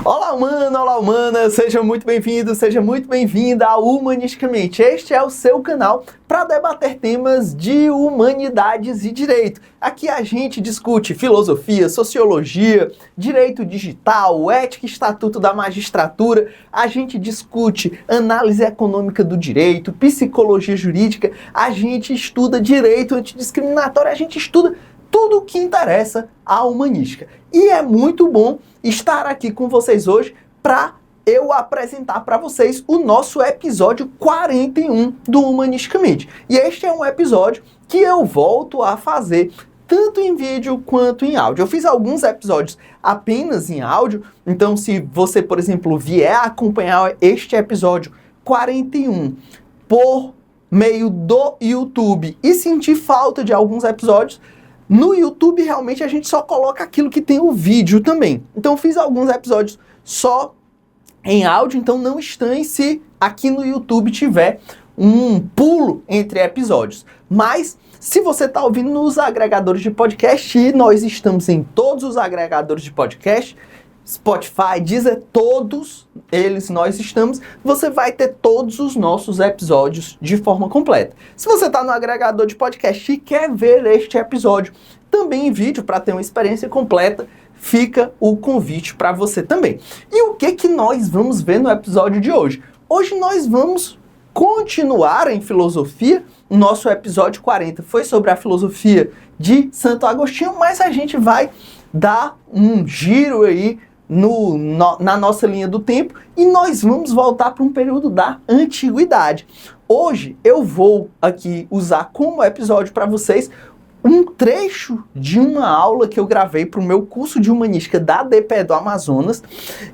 Olá, humano, olá, humana, seja muito bem-vindo, seja muito bem-vinda ao Humanisticamente. Este é o seu canal para debater temas de humanidades e direito. Aqui a gente discute filosofia, sociologia, direito digital, ética e estatuto da magistratura, a gente discute análise econômica do direito, psicologia jurídica, a gente estuda direito antidiscriminatório, a gente estuda tudo o que interessa à humanística. E é muito bom estar aqui com vocês hoje para eu apresentar para vocês o nosso episódio 41 do Humanisticamente. E este é um episódio que eu volto a fazer tanto em vídeo quanto em áudio. Eu fiz alguns episódios apenas em áudio, então se você, por exemplo, vier a acompanhar este episódio 41 por meio do YouTube e sentir falta de alguns episódios, no YouTube, realmente, a gente só coloca aquilo que tem o vídeo também. Então, eu fiz alguns episódios só em áudio, então não estranhe se aqui no YouTube tiver um pulo entre episódios. Mas, se você está ouvindo nos agregadores de podcast, e nós estamos em todos os agregadores de podcast, Spotify, Deezer, todos eles nós estamos, você vai ter todos os nossos episódios de forma completa. Se você está no agregador de podcast e quer ver este episódio também em vídeo para ter uma experiência completa, fica o convite para você também. E o que nós vamos ver no episódio de hoje? Hoje nós vamos continuar em filosofia. O nosso episódio 40 foi sobre a filosofia de Santo Agostinho, mas a gente vai dar um giro aí na nossa linha do tempo e nós vamos voltar para um período da antiguidade. Hoje eu vou aqui usar como episódio para vocês um trecho de uma aula que eu gravei para o meu curso de humanística da DPE do Amazonas.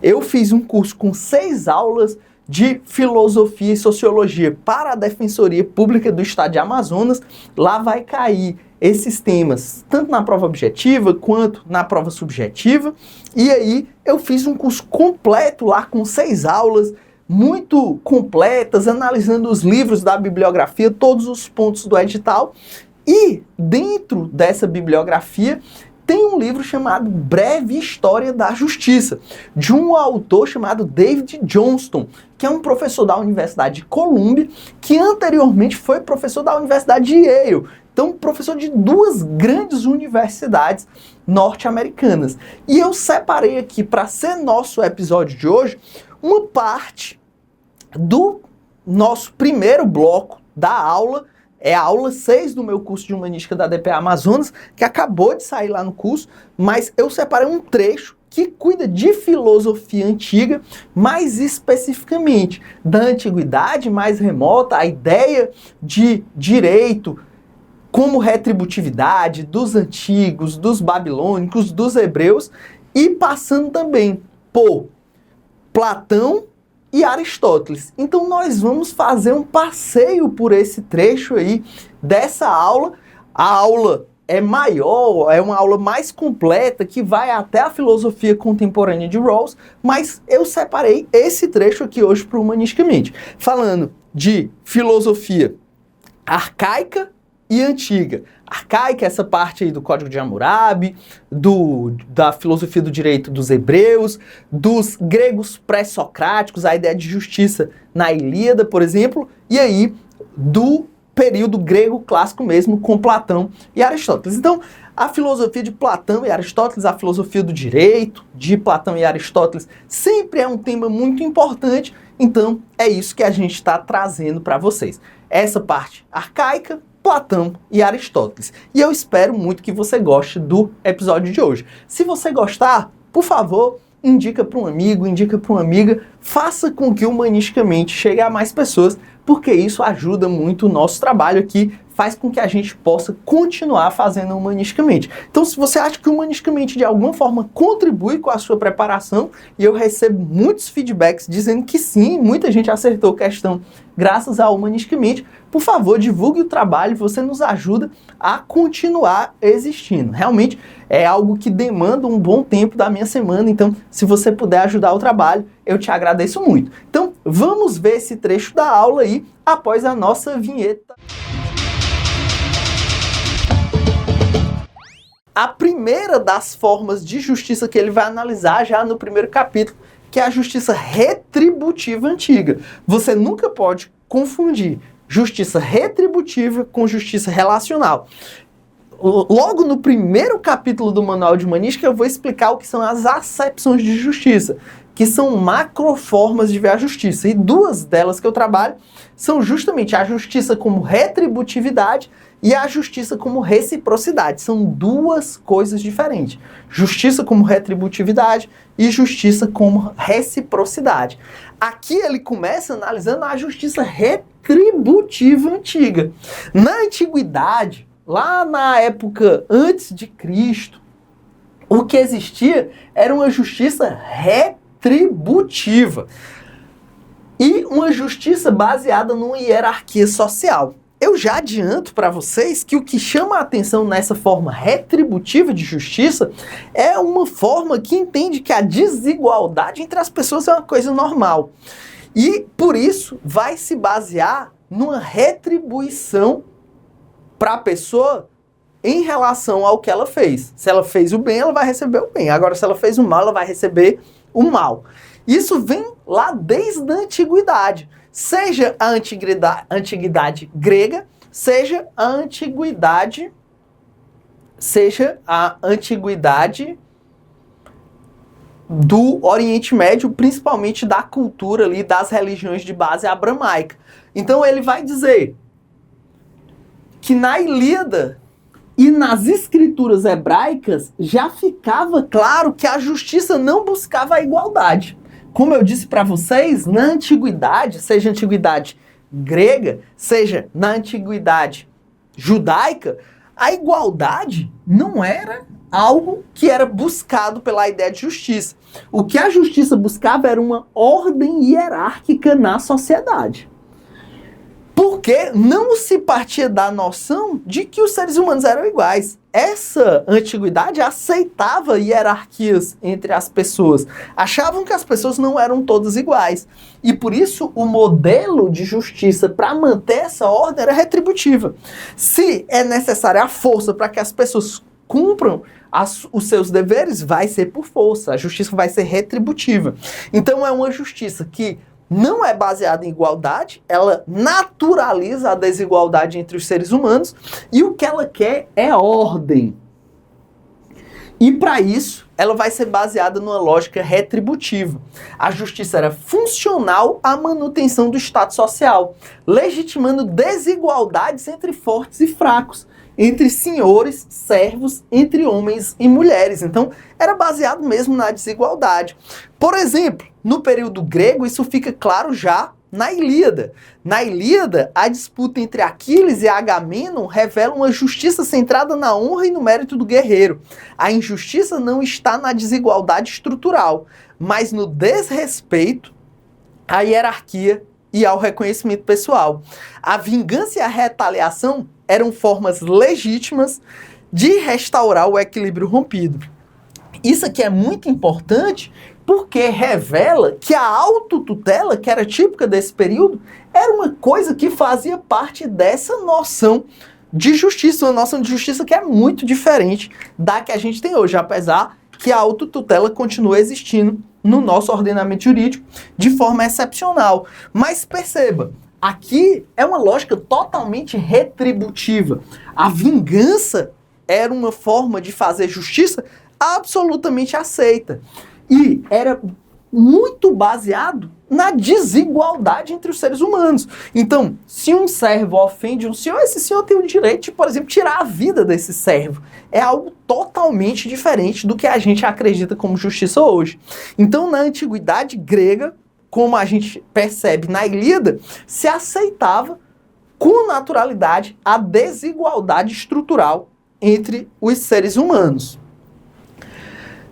Eu fiz um curso com 6 aulas de filosofia e sociologia para a Defensoria Pública do Estado de Amazonas. Lá vai cair esses temas, tanto na prova objetiva quanto na prova subjetiva. E aí eu fiz um curso completo lá com 6 aulas, muito completas, analisando os livros da bibliografia, todos os pontos do edital. E dentro dessa bibliografia tem um livro chamado Breve História da Justiça, de um autor chamado David Johnston, que é um professor da Universidade de Columbia, que anteriormente foi professor da Universidade de Yale. Então, professor de 2 grandes universidades norte-americanas. E eu separei aqui, para ser nosso episódio de hoje, uma parte do nosso primeiro bloco da aula. É a aula 6 do meu curso de humanística da DPE Amazonas, que acabou de sair lá no curso, mas eu separei um trecho que cuida de filosofia antiga, mais especificamente da antiguidade mais remota, a ideia de direito como retributividade dos antigos, dos babilônicos, dos hebreus, e passando também por Platão e Aristóteles. Então nós vamos fazer um passeio por esse trecho aí dessa aula. A aula é maior, é uma aula mais completa que vai até a filosofia contemporânea de Rawls, mas eu separei esse trecho aqui hoje para o Humanisticamente, falando de filosofia arcaica e antiga. Arcaica, essa parte aí do Código de Hammurabi, da filosofia do direito dos hebreus, dos gregos pré-socráticos, a ideia de justiça na Ilíada, por exemplo, e aí do período grego clássico mesmo, com Platão e Aristóteles. Então, a filosofia de Platão e Aristóteles, a filosofia do direito de Platão e Aristóteles, sempre é um tema muito importante, então é isso que a gente está trazendo para vocês. Essa parte arcaica, Platão e Aristóteles. E eu espero muito que você goste do episódio de hoje. Se você gostar, por favor, indica para um amigo, indica para uma amiga, faça com que Humanisticamente chegue a mais pessoas, porque isso ajuda muito o nosso trabalho aqui, faz com que a gente possa continuar fazendo Humanisticamente. Então, se você acha que Humanisticamente de alguma forma contribui com a sua preparação, e eu recebo muitos feedbacks dizendo que sim, muita gente acertou questão graças ao Humanisticamente, por favor, divulgue o trabalho, você nos ajuda a continuar existindo. Realmente é algo que demanda um bom tempo da minha semana, então se você puder ajudar o trabalho, eu te agradeço muito. Então, vamos ver esse trecho da aula aí após a nossa vinheta. A primeira das formas de justiça que ele vai analisar já no primeiro capítulo que é a justiça retributiva antiga. Você nunca pode confundir justiça retributiva com justiça relacional. Logo no primeiro capítulo do Manual de Humanística eu vou explicar o que são as acepções de justiça, que são macroformas de ver a justiça. E duas delas que eu trabalho são justamente a justiça como retributividade e a justiça como reciprocidade. São duas coisas diferentes. Justiça como retributividade e justiça como reciprocidade. Aqui ele começa analisando a justiça retributiva antiga. Na antiguidade, lá na época antes de Cristo, o que existia era uma justiça retributiva e uma justiça baseada numa hierarquia social. Eu já adianto para vocês que o que chama a atenção nessa forma retributiva de justiça é uma forma que entende que a desigualdade entre as pessoas é uma coisa normal. E, por isso, vai se basear numa retribuição para a pessoa em relação ao que ela fez. Se ela fez o bem, ela vai receber o bem. Agora, se ela fez o mal, ela vai receber o mal. Isso vem lá desde a antiguidade. Seja a antiguidade grega, seja a antiguidade do Oriente Médio, principalmente da cultura ali, das religiões de base abramaica. Então ele vai dizer que na Ilíada e nas escrituras hebraicas já ficava claro que a justiça não buscava a igualdade. Como eu disse para vocês, na antiguidade, seja a antiguidade grega, seja na antiguidade judaica, a igualdade não era algo que era buscado pela ideia de justiça. O que a justiça buscava era uma ordem hierárquica na sociedade. Porque não se partia da noção de que os seres humanos eram iguais. Essa antiguidade aceitava hierarquias entre as pessoas. Achavam que as pessoas não eram todas iguais. E por isso o modelo de justiça para manter essa ordem era retributiva. Se é necessária a força para que as pessoas cumpram os seus deveres, vai ser por força. A justiça vai ser retributiva. Então é uma justiça que não é baseada em igualdade, ela naturaliza a desigualdade entre os seres humanos e o que ela quer é ordem. E para isso, ela vai ser baseada numa lógica retributiva. A justiça era funcional à manutenção do Estado social, legitimando desigualdades entre fortes e fracos, entre senhores, servos, entre homens e mulheres. Então, era baseado mesmo na desigualdade. Por exemplo, no período grego, isso fica claro já na Ilíada. Na Ilíada, a disputa entre Aquiles e Agamenon revela uma justiça centrada na honra e no mérito do guerreiro. A injustiça não está na desigualdade estrutural, mas no desrespeito à hierarquia e ao reconhecimento pessoal. A vingança e a retaliação eram formas legítimas de restaurar o equilíbrio rompido. Isso aqui é muito importante porque revela que a autotutela, que era típica desse período, era uma coisa que fazia parte dessa noção de justiça, uma noção de justiça que é muito diferente da que a gente tem hoje, apesar que a autotutela continua existindo no nosso ordenamento jurídico de forma excepcional. Mas perceba, aqui é uma lógica totalmente retributiva. A vingança era uma forma de fazer justiça absolutamente aceita. E era muito baseado na desigualdade entre os seres humanos. Então, se um servo ofende um senhor, esse senhor tem o direito de, por exemplo, tirar a vida desse servo. É algo totalmente diferente do que a gente acredita como justiça hoje. Então, na antiguidade grega, como a gente percebe na Ilíada, se aceitava com naturalidade a desigualdade estrutural entre os seres humanos.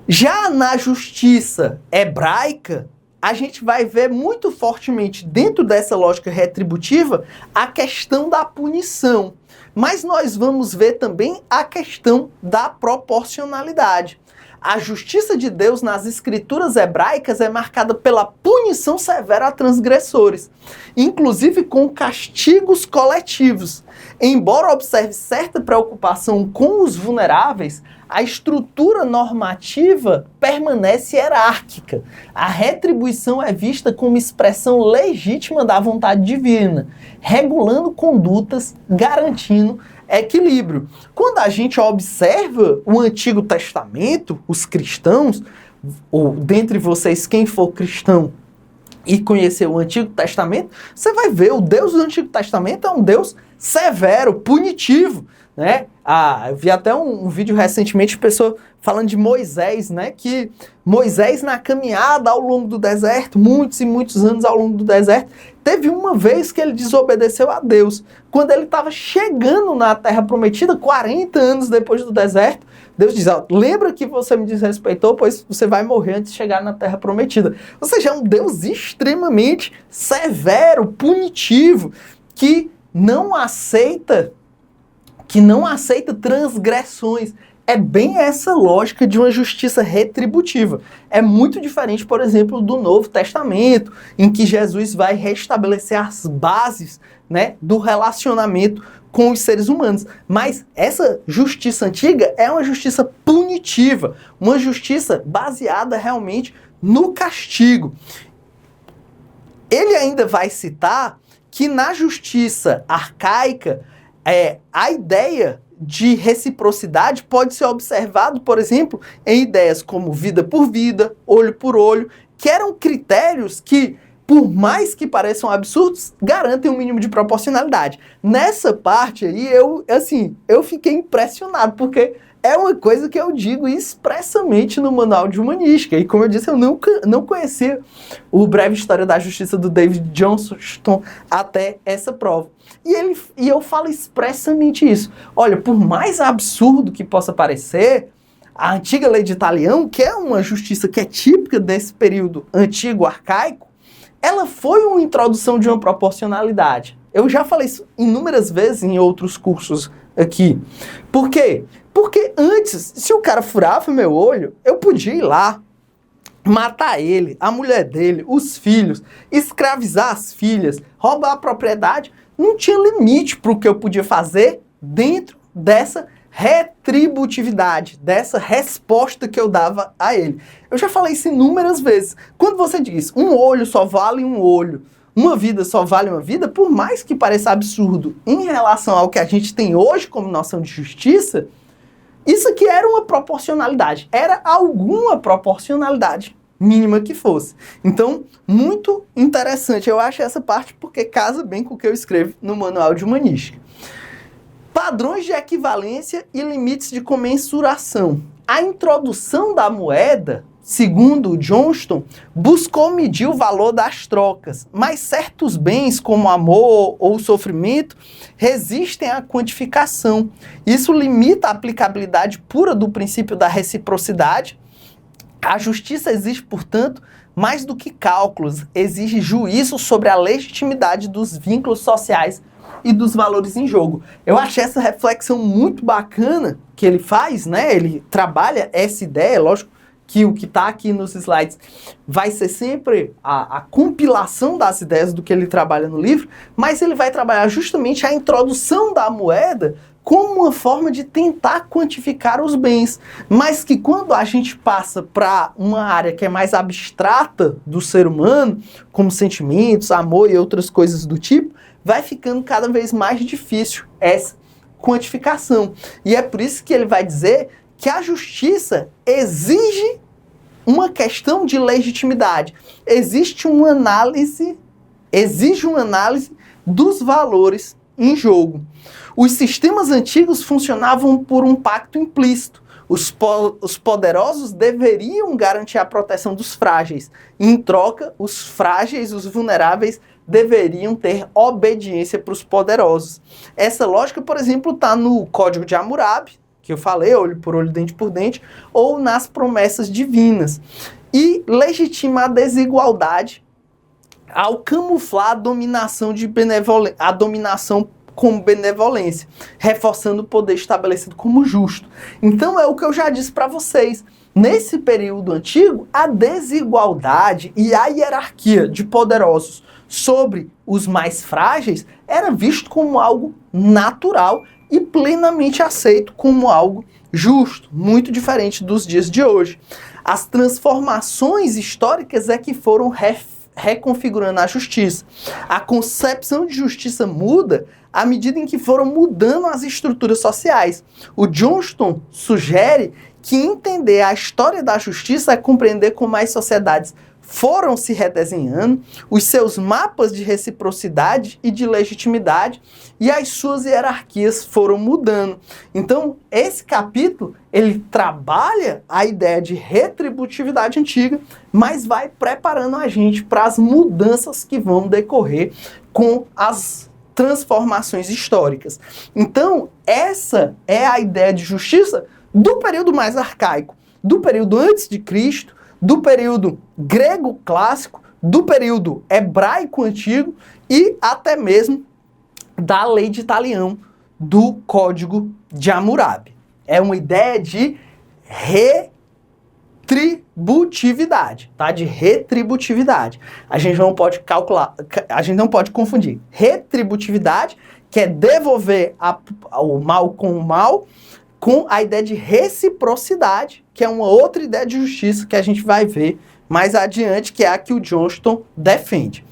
Já na justiça hebraica, a gente vai ver muito fortemente dentro dessa lógica retributiva a questão da punição. Mas nós vamos ver também a questão da proporcionalidade. A justiça de Deus nas escrituras hebraicas é marcada pela punição severa a transgressores, inclusive com castigos coletivos. Embora observe certa preocupação com os vulneráveis, a estrutura normativa permanece hierárquica. A retribuição é vista como expressão legítima da vontade divina, regulando condutas, garantindo equilíbrio. Quando a gente observa o Antigo Testamento, os cristãos, ou dentre vocês quem for cristão e conhecer o Antigo Testamento, você vai ver o Deus do Antigo Testamento é um Deus severo, punitivo, né? Eu vi até um vídeo recentemente de pessoa falando de Moisés, né? Que Moisés na caminhada ao longo do deserto, muitos e muitos anos ao longo do deserto, teve uma vez que ele desobedeceu a Deus. Quando ele estava chegando na Terra Prometida, 40 anos depois do deserto, Deus diz, lembra que você me desrespeitou, pois você vai morrer antes de chegar na Terra Prometida. Ou seja, é um Deus extremamente severo, punitivo, que não aceita transgressões. É bem essa lógica de uma justiça retributiva. É muito diferente, por exemplo, do Novo Testamento, em que Jesus vai restabelecer as bases, né, do relacionamento com os seres humanos. Mas essa justiça antiga é uma justiça punitiva, uma justiça baseada realmente no castigo. Ele ainda vai citar que na justiça arcaica, a ideia de reciprocidade pode ser observado, por exemplo, em ideias como vida por vida, olho por olho, que eram critérios que, por mais que pareçam absurdos, garantem um mínimo de proporcionalidade. Nessa parte aí, eu fiquei impressionado, porque é uma coisa que eu digo expressamente no Manual de Humanística. E como eu disse, eu não conhecia o Breve História da Justiça do David Johnston até essa prova. E eu falo expressamente isso. Olha, por mais absurdo que possa parecer, a antiga lei de Italião, que é uma justiça que é típica desse período antigo arcaico, ela foi uma introdução de uma proporcionalidade. Eu já falei isso inúmeras vezes em outros cursos aqui. Por quê? Porque antes, se o cara furava meu olho, eu podia ir lá, matar ele, a mulher dele, os filhos, escravizar as filhas, roubar a propriedade. Não tinha limite para o que eu podia fazer dentro dessa retributividade, dessa resposta que eu dava a ele. Eu já falei isso inúmeras vezes. Quando você diz um olho só vale um olho, uma vida só vale uma vida, por mais que pareça absurdo em relação ao que a gente tem hoje como noção de justiça, isso aqui era uma proporcionalidade, era alguma proporcionalidade, mínima que fosse. Então, muito interessante. Eu acho essa parte porque casa bem com o que eu escrevo no Manual de Humanística. Padrões de equivalência e limites de comensuração. A introdução da moeda, segundo o Johnston, buscou medir o valor das trocas, mas certos bens, como amor ou sofrimento, resistem à quantificação. Isso limita a aplicabilidade pura do princípio da reciprocidade. A justiça exige, portanto, mais do que cálculos, exige juízo sobre a legitimidade dos vínculos sociais e dos valores em jogo. Eu achei essa reflexão muito bacana que ele faz, né? Ele trabalha essa ideia, lógico que o que está aqui nos slides vai ser sempre a compilação das ideias do que ele trabalha no livro, mas ele vai trabalhar justamente a introdução da moeda como uma forma de tentar quantificar os bens, mas que quando a gente passa para uma área que é mais abstrata do ser humano, como sentimentos, amor e outras coisas do tipo, vai ficando cada vez mais difícil essa quantificação. E é por isso que ele vai dizer que a justiça exige uma questão de legitimidade. Exige uma análise dos valores em jogo. Os sistemas antigos funcionavam por um pacto implícito. Os poderosos deveriam garantir a proteção dos frágeis. Em troca, os frágeis, os vulneráveis, deveriam ter obediência para os poderosos. Essa lógica, por exemplo, está no Código de Hammurabi, que eu falei, olho por olho, dente por dente, ou nas promessas divinas. E legitima a desigualdade ao camuflar a dominação como benevolência, reforçando o poder estabelecido como justo. Então é o que eu já disse para vocês. nesse período antigo, a desigualdade e a hierarquia de poderosos sobre os mais frágeis era visto como algo natural e plenamente aceito como algo justo, muito diferente dos dias de hoje. As transformações históricas é que foram reconfigurando a justiça. A concepção de justiça muda à medida em que foram mudando as estruturas sociais. O Johnston sugere que entender a história da justiça é compreender como as sociedades foram se redesenhando, os seus mapas de reciprocidade e de legitimidade e as suas hierarquias foram mudando. Então, esse capítulo, ele trabalha a ideia de retributividade antiga, mas vai preparando a gente para as mudanças que vão decorrer com as transformações históricas. Então, essa é a ideia de justiça do período mais arcaico, do período antes de Cristo, do período grego clássico, do período hebraico antigo e até mesmo da lei de Italião, do Código de Hammurabi. É uma ideia de retributividade, tá? De retributividade. A gente não pode confundir retributividade, que é devolver o mal com o mal, com a ideia de reciprocidade, que é uma outra ideia de justiça que a gente vai ver mais adiante, que é a que o Johnston defende.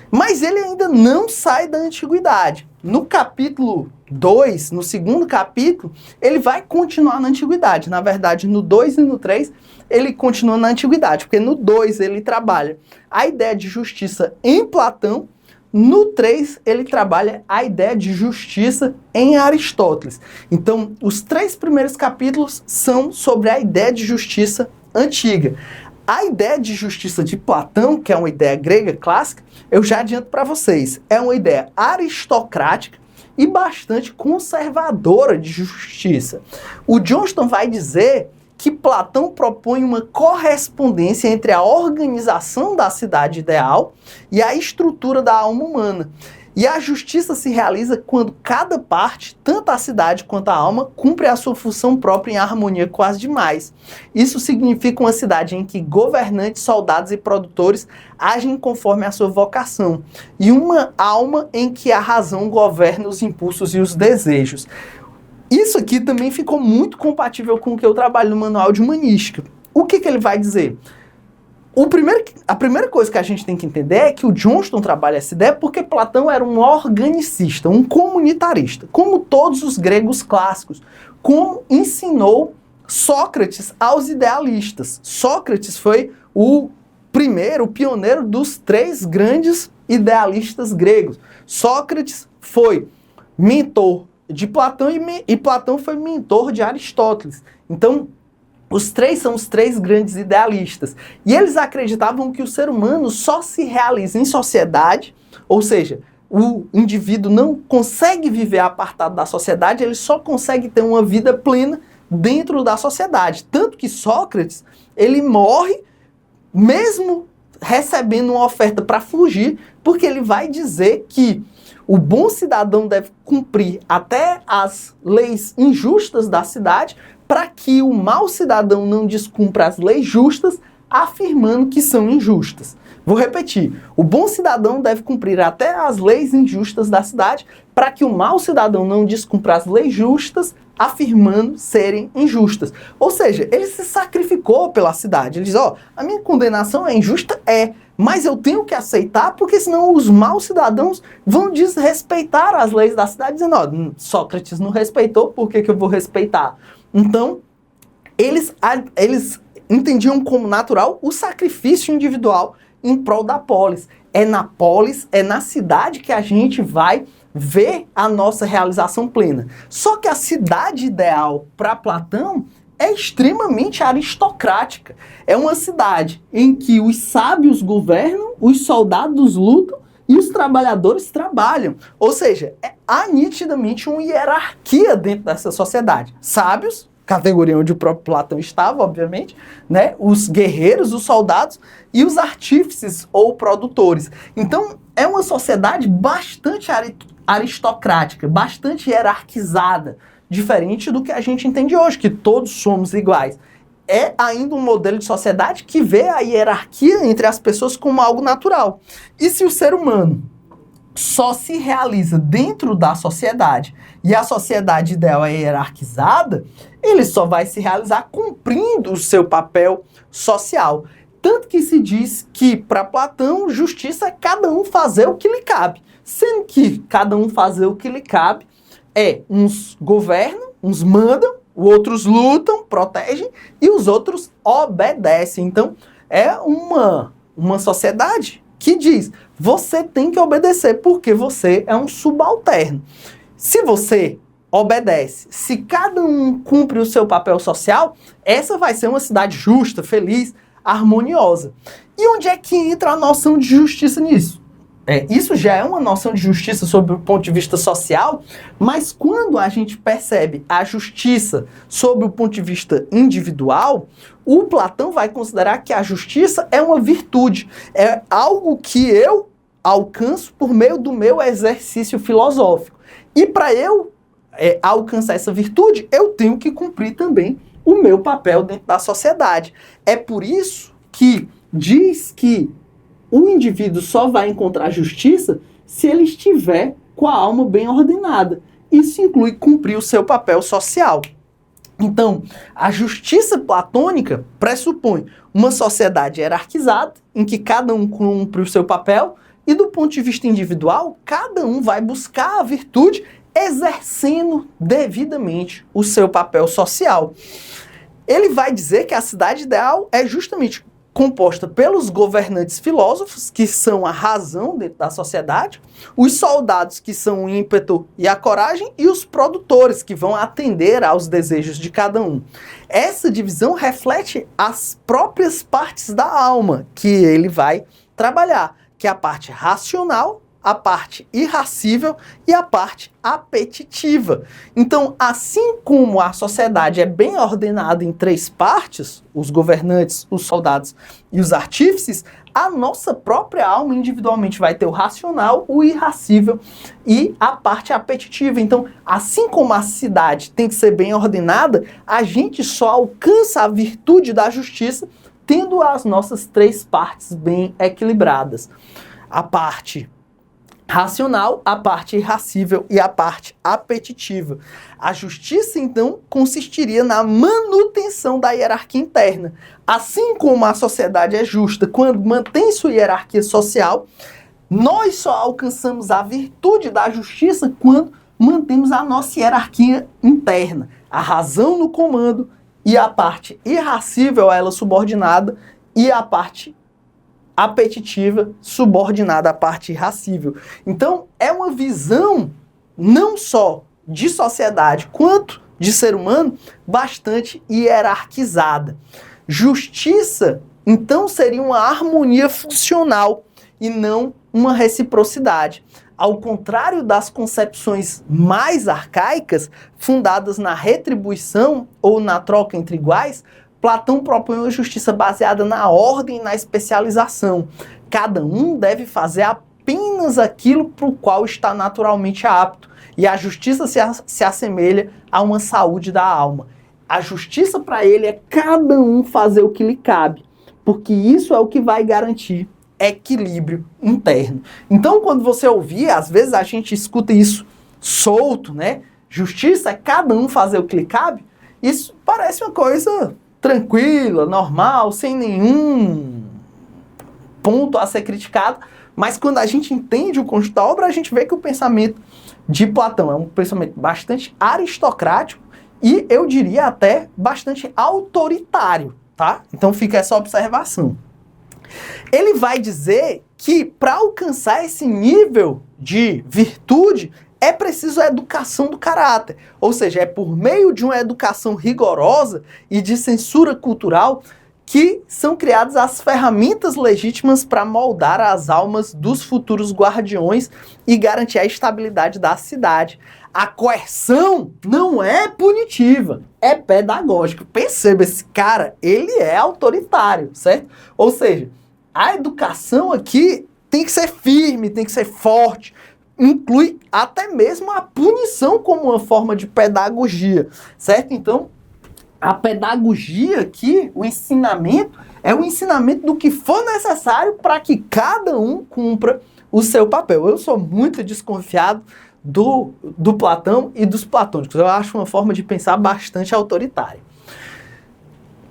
Mas ele ainda não sai da antiguidade. No capítulo 2, no segundo capítulo, ele vai continuar na antiguidade. Na verdade, no 2 e no 3, ele continua na antiguidade, porque no 2 ele trabalha a ideia de justiça em Platão, no 3 ele trabalha a ideia de justiça em Aristóteles. Então, os 3 primeiros capítulos são sobre a ideia de justiça antiga. A ideia de justiça de Platão, que é uma ideia grega clássica, eu já adianto para vocês, é uma ideia aristocrática e bastante conservadora de justiça. O Johnston vai dizer que Platão propõe uma correspondência entre a organização da cidade ideal e a estrutura da alma humana. E a justiça se realiza quando cada parte, tanto a cidade quanto a alma, cumpre a sua função própria em harmonia com as demais. Isso significa uma cidade em que governantes, soldados e produtores agem conforme a sua vocação, e uma alma em que a razão governa os impulsos e os desejos. Isso aqui também ficou muito compatível com o que eu trabalho no Manual de Humanística. O que ele vai dizer? A primeira coisa que a gente tem que entender é que o Johnston trabalha essa ideia porque Platão era um organicista, um comunitarista, como todos os gregos clássicos, como ensinou Sócrates aos idealistas. Sócrates foi o pioneiro dos 3 grandes idealistas gregos. Sócrates foi mentor de Platão e Platão foi mentor de Aristóteles. Então, os 3 são os 3 grandes idealistas. E eles acreditavam que o ser humano só se realiza em sociedade, ou seja, o indivíduo não consegue viver apartado da sociedade, ele só consegue ter uma vida plena dentro da sociedade. Tanto que Sócrates, ele morre mesmo recebendo uma oferta para fugir, porque ele vai dizer que o bom cidadão deve cumprir até as leis injustas da cidade, para que o mau cidadão não descumpra as leis justas, afirmando que são injustas. Vou repetir. O bom cidadão deve cumprir até as leis injustas da cidade, para que o mau cidadão não descumpra as leis justas, afirmando serem injustas. Ou seja, ele se sacrificou pela cidade. Ele diz, a minha condenação é injusta? É. Mas eu tenho que aceitar, porque senão os maus cidadãos vão desrespeitar as leis da cidade, dizendo, Sócrates não respeitou, por que eu vou respeitar? Então, eles entendiam como natural o sacrifício individual em prol da polis. É na polis, é na cidade que a gente vai ver a nossa realização plena. Só que a cidade ideal para Platão é extremamente aristocrática. É uma cidade em que os sábios governam, os soldados lutam e os trabalhadores trabalham. Ou seja, há nitidamente uma hierarquia dentro dessa sociedade. Sábios, categoria onde o próprio Platão estava, obviamente, né? Os guerreiros, os soldados e os artífices ou produtores. Então, é uma sociedade bastante aristocrática, bastante hierarquizada, diferente do que a gente entende hoje, que todos somos iguais. é ainda um modelo de sociedade que vê a hierarquia entre as pessoas como algo natural. E se o ser humano só se realiza dentro da sociedade e a sociedade ideal é hierarquizada, ele só vai se realizar cumprindo o seu papel social. Tanto que se diz que, para Platão, justiça é cada um fazer o que lhe cabe. Sendo que cada um fazer o que lhe cabe uns governam, uns mandam, outros lutam, protegem e os outros obedecem. Então, é uma sociedade que diz, você tem que obedecer porque você é um subalterno. Se você obedece, se cada um cumpre o seu papel social, essa vai ser uma cidade justa, feliz, harmoniosa. E onde é que entra a noção de justiça nisso? Isso já é uma noção de justiça sob o ponto de vista social, mas quando a gente percebe a justiça sob o ponto de vista individual, o Platão vai considerar que a justiça é uma virtude, é algo que eu alcanço por meio do meu exercício filosófico. E para eu alcançar essa virtude, eu tenho que cumprir também o meu papel dentro da sociedade. É por isso que diz que o indivíduo só vai encontrar justiça se ele estiver com a alma bem ordenada. Isso inclui cumprir o seu papel social. Então, a justiça platônica pressupõe uma sociedade hierarquizada, em que cada um cumpre o seu papel, e do ponto de vista individual, cada um vai buscar a virtude exercendo devidamente o seu papel social. Ele vai dizer que a cidade ideal é justamente composta pelos governantes filósofos, que são a razão dentro da sociedade, os soldados, que são o ímpeto e a coragem, e os produtores, que vão atender aos desejos de cada um. Essa divisão reflete as próprias partes da alma que ele vai trabalhar, que é a parte racional, a parte irascível e a parte apetitiva. Então, assim como a sociedade é bem ordenada em três partes, os governantes, os soldados e os artífices, a nossa própria alma individualmente vai ter o racional, o irascível e a parte apetitiva. Então, assim como a cidade tem que ser bem ordenada, a gente só alcança a virtude da justiça tendo as nossas três partes bem equilibradas. A parte racional, a parte irascível e a parte apetitiva. A justiça, então, consistiria na manutenção da hierarquia interna. Assim como a sociedade é justa quando mantém sua hierarquia social, nós só alcançamos a virtude da justiça quando mantemos a nossa hierarquia interna. A razão no comando e a parte irascível a ela subordinada e a parte apetitiva subordinada à parte irascível. Então, é uma visão não só de sociedade quanto de ser humano bastante hierarquizada. Justiça, então, seria uma harmonia funcional e não uma reciprocidade. Ao contrário das concepções mais arcaicas, fundadas na retribuição ou na troca entre iguais, Platão propõe uma justiça baseada na ordem e na especialização. Cada um deve fazer apenas aquilo para o qual está naturalmente apto. E a justiça se assemelha a uma saúde da alma. A justiça para ele é cada um fazer o que lhe cabe, porque isso é o que vai garantir equilíbrio interno. Então, quando você ouvir, às vezes a gente escuta isso solto, né? Justiça é cada um fazer o que lhe cabe. Isso parece uma coisa tranquila, normal, sem nenhum ponto a ser criticado, mas quando a gente entende o conjunto da obra, a gente vê que o pensamento de Platão é um pensamento bastante aristocrático e, eu diria, até bastante autoritário, tá? Então fica essa observação. Ele vai dizer que para alcançar esse nível de virtude, é preciso a educação do caráter, ou seja, é por meio de uma educação rigorosa e de censura cultural que são criadas as ferramentas legítimas para moldar as almas dos futuros guardiões e garantir a estabilidade da cidade. A coerção não é punitiva, é pedagógica. Perceba, esse cara, ele é autoritário, certo? Ou seja, a educação aqui tem que ser firme, tem que ser forte, inclui até mesmo a punição como uma forma de pedagogia, certo? Então, A pedagogia aqui, o ensinamento, é o ensinamento do que for necessário para que cada um cumpra o seu papel. Eu sou muito desconfiado do Platão e dos platônicos. Eu acho uma forma de pensar bastante autoritária.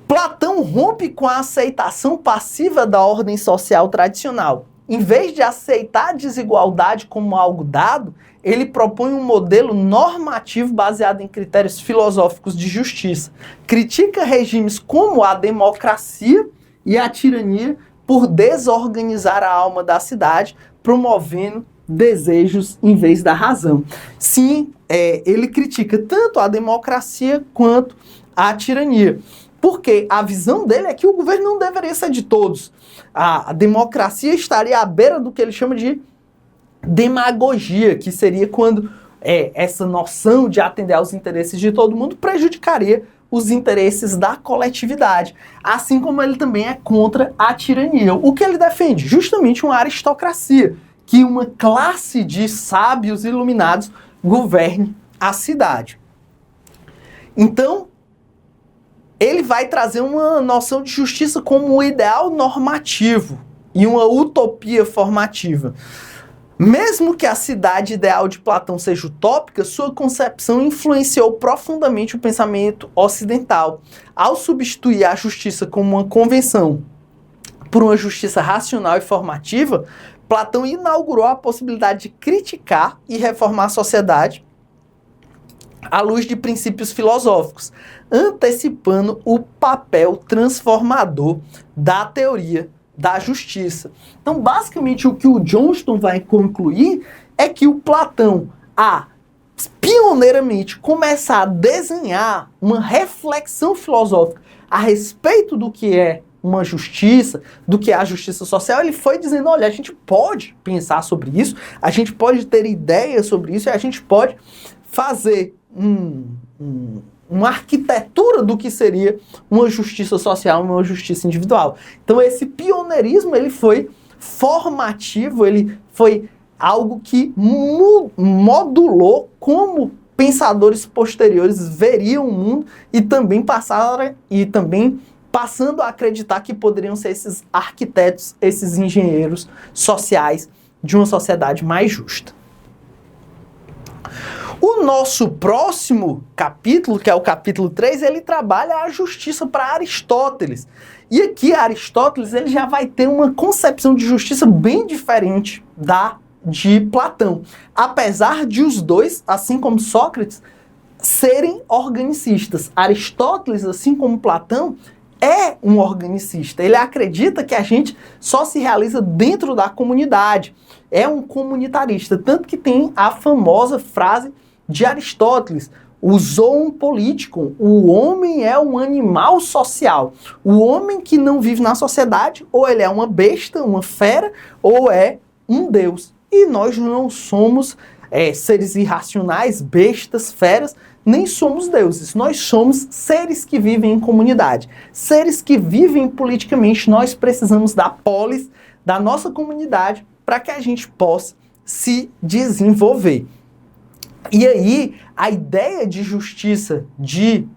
Platão rompe com a aceitação passiva da ordem social tradicional. Em vez de aceitar a desigualdade como algo dado, ele propõe um modelo normativo baseado em critérios filosóficos de justiça. Critica regimes como a democracia e a tirania por desorganizar a alma da cidade, promovendo desejos em vez da razão. Sim, ele critica tanto a democracia quanto a tirania. Porque a visão dele é que o governo não deveria ser de todos. A democracia estaria à beira do que ele chama de demagogia, que seria quando essa noção de atender aos interesses de todo mundo prejudicaria os interesses da coletividade. Assim como ele também é contra a tirania. O que ele defende? Justamente uma aristocracia, que uma classe de sábios iluminados governe a cidade. Então, ele vai trazer uma noção de justiça como um ideal normativo e uma utopia formativa. Mesmo que a cidade ideal de Platão seja utópica, sua concepção influenciou profundamente o pensamento ocidental. Ao substituir a justiça como uma convenção por uma justiça racional e formativa, Platão inaugurou a possibilidade de criticar e reformar a sociedade à luz de princípios filosóficos, antecipando o papel transformador da teoria da justiça. Então, basicamente, o que o Johnston vai concluir é que o Platão, pioneiramente, começar a desenhar uma reflexão filosófica a respeito do que é uma justiça, do que é a justiça social, ele foi dizendo, olha, a gente pode pensar sobre isso, a gente pode ter ideias sobre isso, e a gente pode fazer uma arquitetura do que seria uma justiça social, uma justiça individual. Então esse pioneirismo, ele foi formativo, ele foi algo que modulou como pensadores posteriores veriam o mundo e também passando a acreditar que poderiam ser esses arquitetos, esses engenheiros sociais de uma sociedade mais justa. O nosso próximo capítulo, que é o capítulo 3, ele trabalha a justiça para Aristóteles. E aqui Aristóteles ele já vai ter uma concepção de justiça bem diferente da de Platão. Apesar de os dois, assim como Sócrates, serem organicistas. Aristóteles, assim como Platão, é um organicista. Ele acredita que a gente só se realiza dentro da comunidade. É um comunitarista. Tanto que tem a famosa frase de Aristóteles, o zoon politikon, o homem é um animal social. O homem que não vive na sociedade, ou ele é uma besta, uma fera, ou é um deus. E nós não somos seres irracionais, bestas, feras, nem somos deuses. Nós somos seres que vivem em comunidade. Seres que vivem politicamente. Nós precisamos da polis, da nossa comunidade, para que a gente possa se desenvolver. E aí, a ideia de justiça de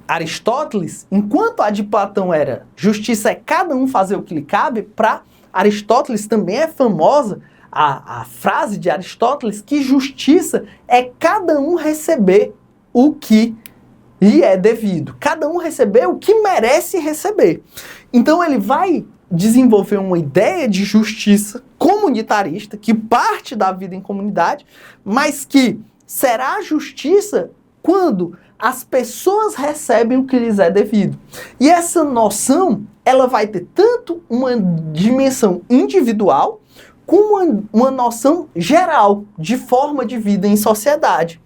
Aristóteles, enquanto a de Platão era justiça é cada um fazer o que lhe cabe, para Aristóteles também é famosa a frase de Aristóteles que justiça é cada um receber o que lhe é devido. Cada um receber o que merece receber. Então ele vai desenvolver uma ideia de justiça comunitarista que parte da vida em comunidade, mas que será justiça quando as pessoas recebem o que lhes é devido. E essa noção, ela vai ter tanto uma dimensão individual, como uma noção geral de forma de vida em sociedade.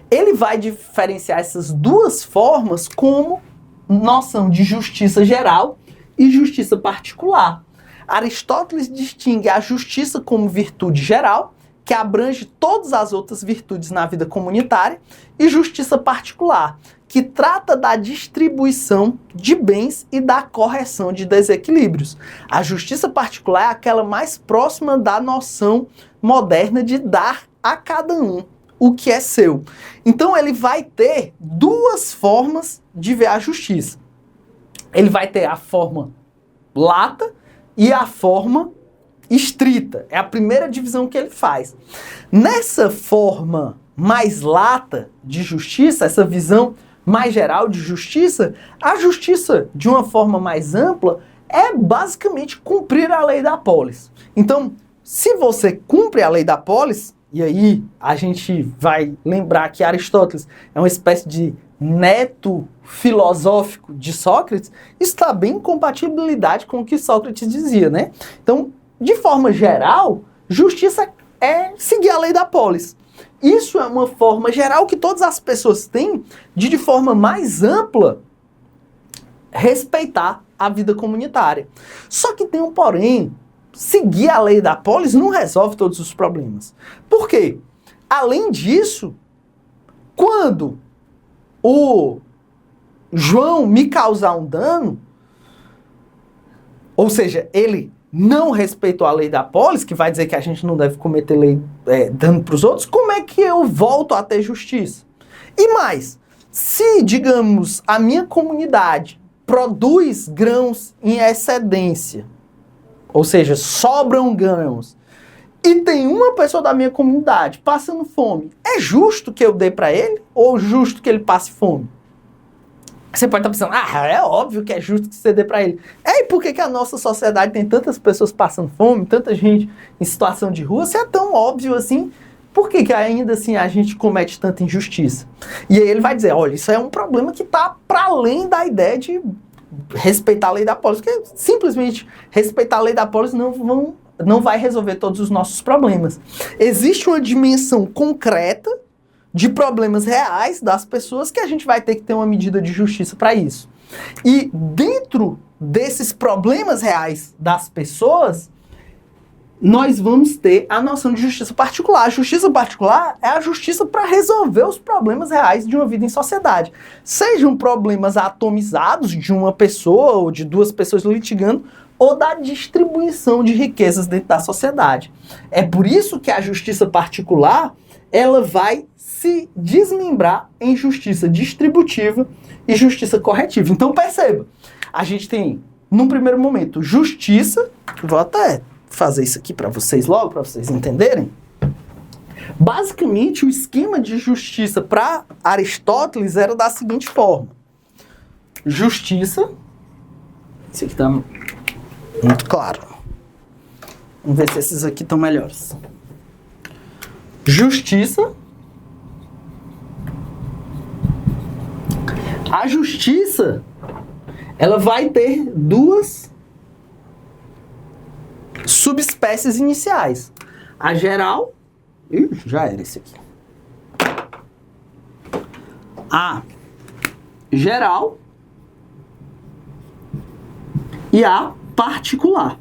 Ele vai diferenciar essas duas formas como noção de justiça geral e justiça particular. Aristóteles distingue a justiça como virtude geral, que abrange todas as outras virtudes na vida comunitária, e justiça particular, que trata da distribuição de bens e da correção de desequilíbrios. A justiça particular é aquela mais próxima da noção moderna de dar a cada um o que é seu. Então ele vai ter duas formas de ver a justiça. Ele vai ter a forma lata e a forma estrita. É a primeira divisão que ele faz. Nessa forma mais lata de justiça, essa visão mais geral de justiça, a justiça de uma forma mais ampla é basicamente cumprir a lei da polis. Então, se você cumpre a lei da polis, e aí a gente vai lembrar que Aristóteles é uma espécie de neto filosófico de Sócrates, isso está bem em compatibilidade com o que Sócrates dizia, né? Então, de forma geral, justiça é seguir a lei da polis. Isso é uma forma geral que todas as pessoas têm de forma mais ampla, respeitar a vida comunitária. Só que tem um porém. Seguir a lei da polis não resolve todos os problemas. Por quê? Além disso, quando o João me causar um dano, ou seja, ele não respeitou a lei da polis, que vai dizer que a gente não deve cometer dano para os outros, como é que eu volto a ter justiça? E mais, se, digamos, a minha comunidade produz grãos em excedência, ou seja, sobram grãos, e tem uma pessoa da minha comunidade passando fome, é justo que eu dê para ele ou justo que ele passe fome? Você pode estar pensando, é óbvio que é justo que você dê para ele. E por que a nossa sociedade tem tantas pessoas passando fome, tanta gente em situação de rua? Se é tão óbvio assim, por que ainda assim a gente comete tanta injustiça? E aí ele vai dizer, olha, isso é um problema que está para além da ideia de respeitar a lei da polis, porque simplesmente respeitar a lei da polis não vai resolver todos os nossos problemas. Existe uma dimensão concreta de problemas reais das pessoas que a gente vai ter que ter uma medida de justiça para isso. E dentro desses problemas reais das pessoas, nós vamos ter a noção de justiça particular. A justiça particular é a justiça para resolver os problemas reais de uma vida em sociedade. Sejam problemas atomizados de uma pessoa ou de duas pessoas litigando, ou da distribuição de riquezas dentro da sociedade. É por isso que a justiça particular, ela vai se desmembrar em justiça distributiva e justiça corretiva. Então perceba, a gente tem, num primeiro momento, justiça, vou até fazer isso aqui para vocês logo, para vocês entenderem. Basicamente, o esquema de justiça para Aristóteles era da seguinte forma. Justiça, esse aqui está muito claro. Vamos ver se esses aqui estão melhores. Justiça. A justiça, ela vai ter duas subespécies iniciais. A geral, já era esse aqui. A geral e a particular.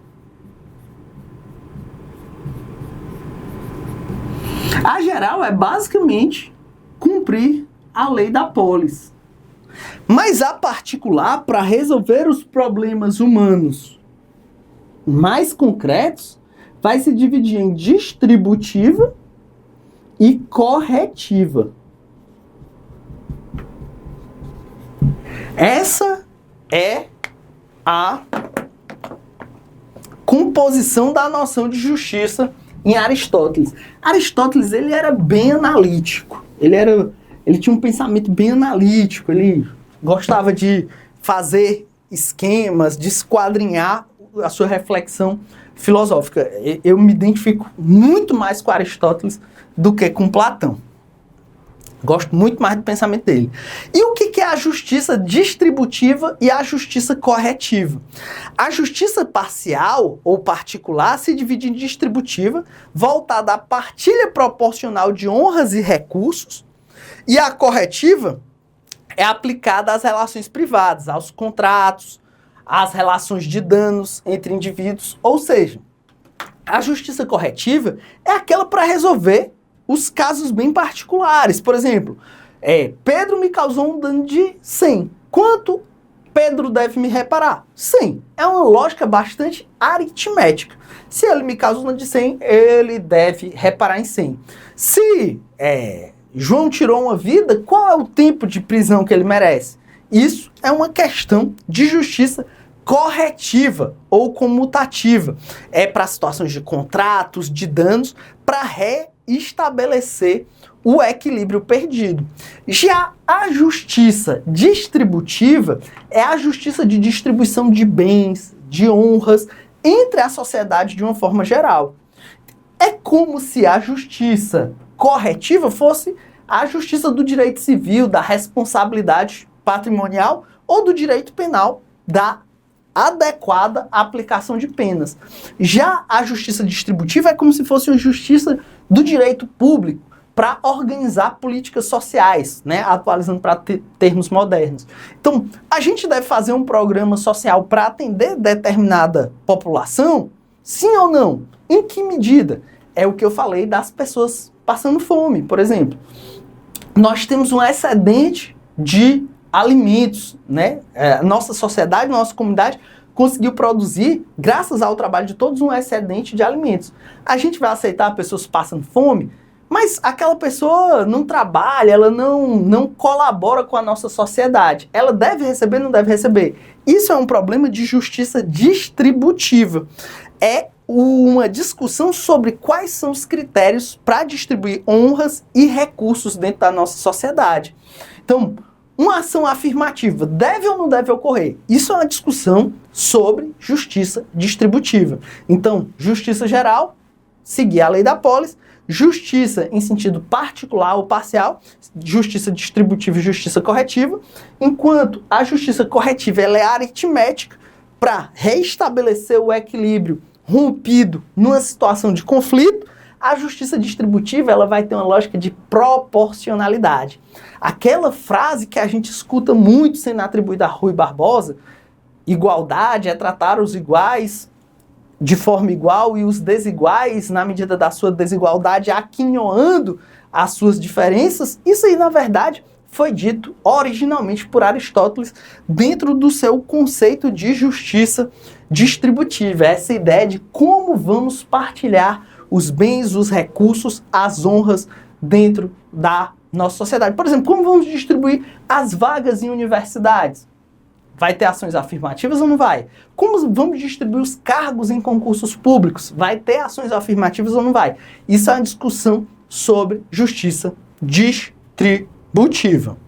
A geral é basicamente cumprir a lei da polis. Mas a particular, para resolver os problemas humanos mais concretos, vai se dividir em distributiva e corretiva. Essa é a composição da noção de justiça em Aristóteles. Aristóteles, ele era bem analítico. Ele tinha um pensamento bem analítico. Ele gostava de fazer esquemas, de esquadrinhar a sua reflexão filosófica. Eu me identifico muito mais com Aristóteles do que com Platão. Gosto muito mais do pensamento dele. E o que é a justiça distributiva e a justiça corretiva? A justiça parcial ou particular se divide em distributiva, voltada à partilha proporcional de honras e recursos, e a corretiva é aplicada às relações privadas, aos contratos, às relações de danos entre indivíduos. Ou seja, a justiça corretiva é aquela para resolver os casos bem particulares. Por exemplo, Pedro me causou um dano de 100. Quanto Pedro deve me reparar? 100. É uma lógica bastante aritmética. Se ele me causou um dano de 100, ele deve reparar em 100. Se João tirou uma vida, qual é o tempo de prisão que ele merece? Isso é uma questão de justiça corretiva ou comutativa. É para situações de contratos, de danos, para reestabelecer o equilíbrio perdido. Já a justiça distributiva é a justiça de distribuição de bens, de honras, entre a sociedade de uma forma geral. É como se a justiça corretiva fosse a justiça do direito civil, da responsabilidade patrimonial ou do direito penal, da adequada aplicação de penas. Já a justiça distributiva é como se fosse uma justiça do direito público para organizar políticas sociais, né, atualizando para termos modernos. Então, a gente deve fazer um programa social para atender determinada população? Sim ou não? Em que medida? É o que eu falei das pessoas passando fome, por exemplo. Nós temos um excedente de alimentos, né? Nossa sociedade, nossa comunidade conseguiu produzir, graças ao trabalho de todos, um excedente de alimentos. A gente vai aceitar pessoas passando fome? Mas aquela pessoa não trabalha, ela não colabora com a nossa sociedade. Ela deve receber, não deve receber. Isso é um problema de justiça distributiva. É uma discussão sobre quais são os critérios para distribuir honras e recursos dentro da nossa sociedade. Então, uma ação afirmativa deve ou não deve ocorrer? Isso é uma discussão sobre justiça distributiva. Então, justiça geral, seguir a lei da polis. Justiça em sentido particular ou parcial, justiça distributiva e justiça corretiva, enquanto a justiça corretiva ela é aritmética para reestabelecer o equilíbrio rompido numa situação de conflito, a justiça distributiva ela vai ter uma lógica de proporcionalidade. Aquela frase que a gente escuta muito sendo atribuída a Rui Barbosa, igualdade é tratar os iguais de forma igual e os desiguais, na medida da sua desigualdade, aquinhoando as suas diferenças, isso aí, na verdade, foi dito originalmente por Aristóteles dentro do seu conceito de justiça distributiva. Essa ideia de como vamos partilhar os bens, os recursos, as honras dentro da nossa sociedade. Por exemplo, como vamos distribuir as vagas em universidades? Vai ter ações afirmativas ou não vai? Como vamos distribuir os cargos em concursos públicos? Vai ter ações afirmativas ou não vai? Isso é uma discussão sobre justiça distributiva.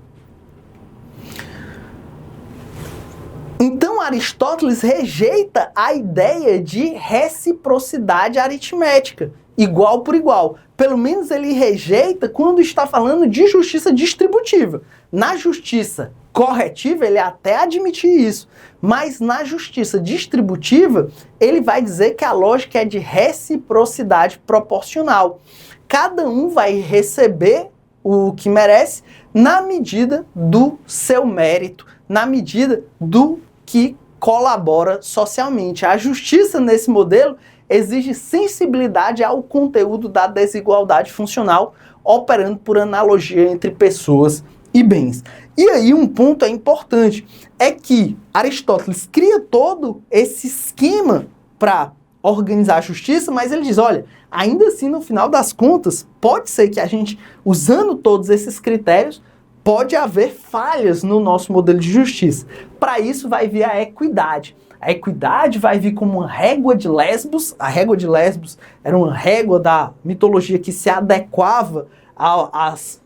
Então, Aristóteles rejeita a ideia de reciprocidade aritmética, igual por igual. Pelo menos ele rejeita quando está falando de justiça distributiva. Na justiça corretiva, ele até admite isso, mas na justiça distributiva, ele vai dizer que a lógica é de reciprocidade proporcional. Cada um vai receber o que merece na medida do seu mérito, na medida do que colabora socialmente. A justiça nesse modelo exige sensibilidade ao conteúdo da desigualdade funcional, operando por analogia entre pessoas e bens. E aí um ponto é importante, é que Aristóteles cria todo esse esquema para organizar a justiça, mas ele diz, olha, ainda assim no final das contas, pode ser que a gente, usando todos esses critérios, pode haver falhas no nosso modelo de justiça. Para isso vai vir a equidade. A equidade vai vir como uma régua de Lesbos. A régua de Lesbos era uma régua da mitologia que se adequava às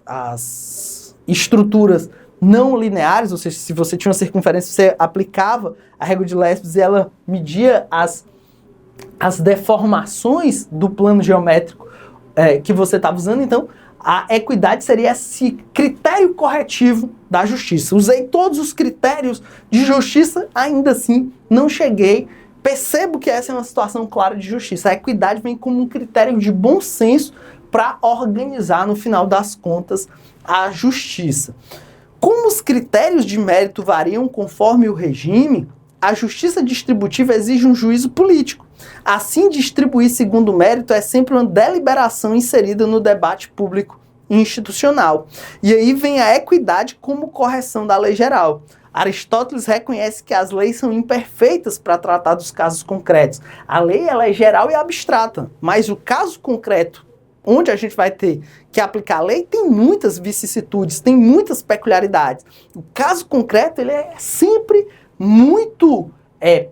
estruturas não lineares, ou seja, se você tinha uma circunferência, você aplicava a régua de Lesbos e ela media as deformações do plano geométrico que você estava usando. Então, a equidade seria esse critério corretivo da justiça. Usei todos os critérios de justiça, ainda assim não cheguei. Percebo que essa é uma situação clara de justiça. A equidade vem como um critério de bom senso para organizar, no final das contas, a justiça. Como os critérios de mérito variam conforme o regime, a justiça distributiva exige um juízo político. Assim, distribuir segundo o mérito é sempre uma deliberação inserida no debate público e institucional. E aí vem a equidade como correção da lei geral. Aristóteles reconhece que as leis são imperfeitas para tratar dos casos concretos. A lei ela é geral e abstrata, mas o caso concreto onde a gente vai ter que aplicar a lei, tem muitas vicissitudes, tem muitas peculiaridades. O caso concreto, ele é sempre muito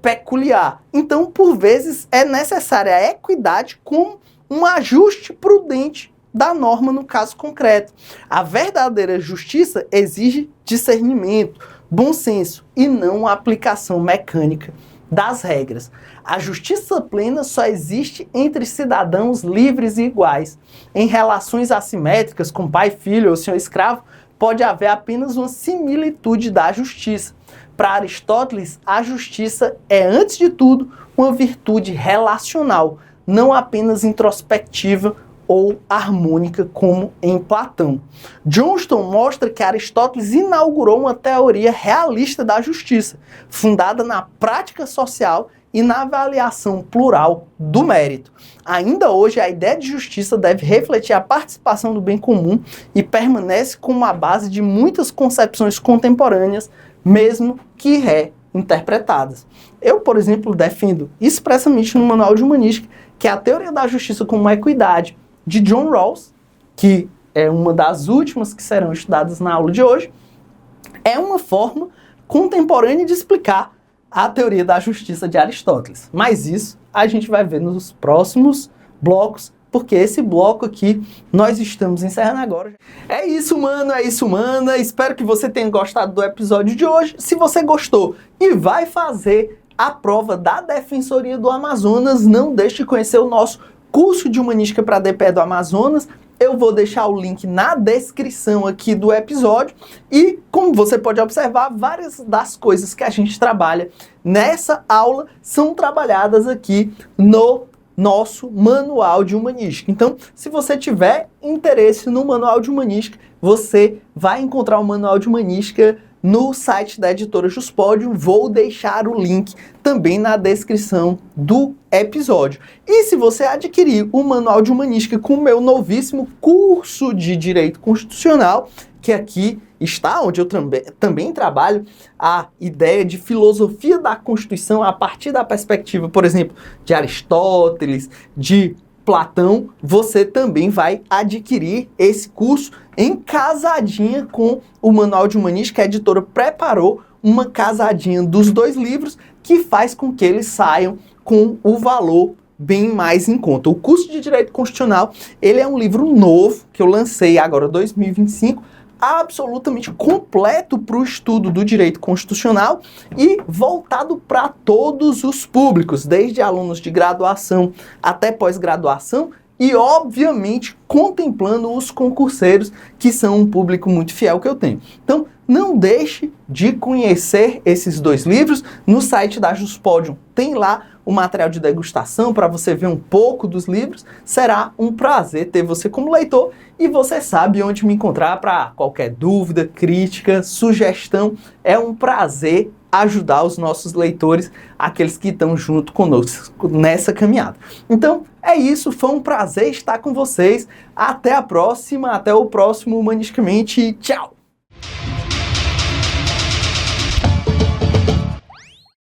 peculiar. Então, por vezes, é necessária a equidade com um ajuste prudente da norma no caso concreto. A verdadeira justiça exige discernimento, bom senso e não a aplicação mecânica das regras. A justiça plena só existe entre cidadãos livres e iguais. Em relações assimétricas, com pai, filho ou senhor escravo, pode haver apenas uma similitude da justiça. Para Aristóteles, a justiça é, antes de tudo, uma virtude relacional, não apenas introspectiva ou harmônica, como em Platão. Johnston mostra que Aristóteles inaugurou uma teoria realista da justiça, fundada na prática social e na avaliação plural do mérito. Ainda hoje, a ideia de justiça deve refletir a participação do bem comum e permanece como a base de muitas concepções contemporâneas, mesmo que reinterpretadas. Eu, por exemplo, defendo expressamente no Manual de Humanística que a teoria da justiça como equidade de John Rawls, que é uma das últimas que serão estudadas na aula de hoje, é uma forma contemporânea de explicar a teoria da justiça de Aristóteles. Mas isso a gente vai ver nos próximos blocos, porque esse bloco aqui nós estamos encerrando agora. É isso, mano, é isso, mana. Espero que você tenha gostado do episódio de hoje. Se você gostou e vai fazer a prova da Defensoria do Amazonas, não deixe de conhecer o nosso curso de Humanística para DPE do Amazonas. Eu vou deixar o link na descrição aqui do episódio e, como você pode observar, várias das coisas que a gente trabalha nessa aula são trabalhadas aqui no nosso Manual de Humanística. Então, se você tiver interesse no Manual de Humanística, você vai encontrar o Manual de Humanística no site da editora Juspodium. Vou deixar o link também na descrição do episódio. E se você adquirir o Manual de Humanística com o meu novíssimo curso de Direito Constitucional, que aqui está, onde eu também trabalho a ideia de filosofia da Constituição a partir da perspectiva, por exemplo, de Aristóteles, de Platão, você também vai adquirir esse curso em casadinha com o Manual de Humanística. A editora preparou uma casadinha dos dois livros que faz com que eles saiam com o valor bem mais em conta. O curso de Direito Constitucional, ele é um livro novo que eu lancei agora em 2025, absolutamente completo para o estudo do direito constitucional e voltado para todos os públicos, desde alunos de graduação até pós-graduação e, obviamente, contemplando os concurseiros, que são um público muito fiel que eu tenho. Então, não deixe de conhecer esses dois livros. No site da Juspodium tem lá o material de degustação para você ver um pouco dos livros. Será um prazer ter você como leitor e você sabe onde me encontrar para qualquer dúvida, crítica, sugestão. É um prazer ajudar os nossos leitores, aqueles que estão junto conosco nessa caminhada. Então, é isso. Foi um prazer estar com vocês. Até a próxima, até o próximo Humanisticamente. Tchau!